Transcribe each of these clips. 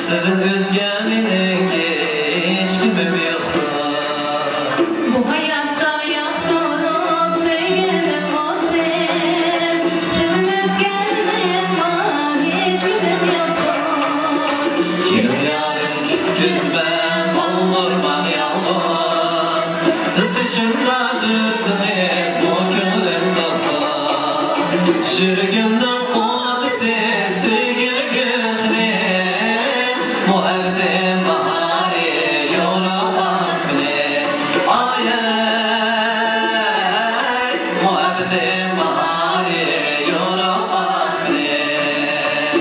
Sizin özgemenin hiç kimim yoktur. Bu hayatta yaptığım sevgilim o siz. Sizin özgemenin var hiç kimim yoktur. Kimin yarın küsben olurman yalnız. Siz dışında jürsünüz bu gönlüm dolu. Jürgümden oldu siz sevgili gönlüm. Muhabbetim bahari yoramaz bile. Ay ay, muhabbetim bahari yoramaz bile.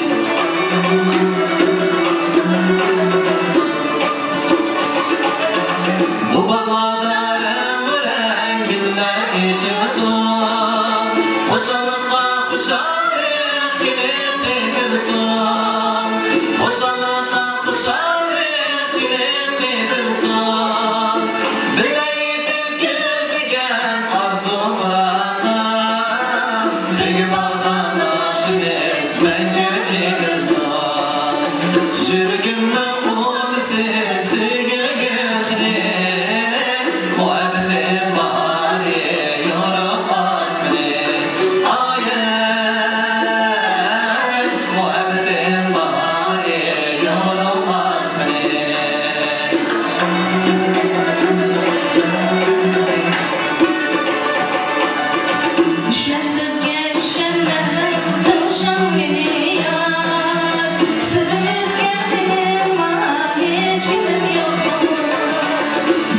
Bu bağlarda rengarenk güller içime son. Hoşanlıkla kuşanlık kilimlidir son. Hoşanlıkla kuşanlık kilimlidir son. Bileydim gözügen arzum bırakma. Sevgi bağdan aşınız ben yüreğidir son. Jürgümden oldu siz sevgili gönlüm. Muhabbetim bahari yoramaz bile. Ay ay, muhabbetim bahari yoramaz bile. Düşmesiz gelişimden tanışan beni yar. Sizin özgemenin var hiç kimim yoktur.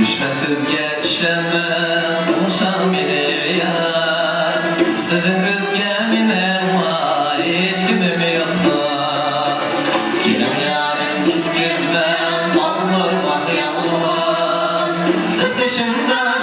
Düşmesiz geçemem konuşan biri yar. Sizin özgeminem var hiç kimim yoktur. Kilim yarın git gözden olur bak yalnız. Siz dışında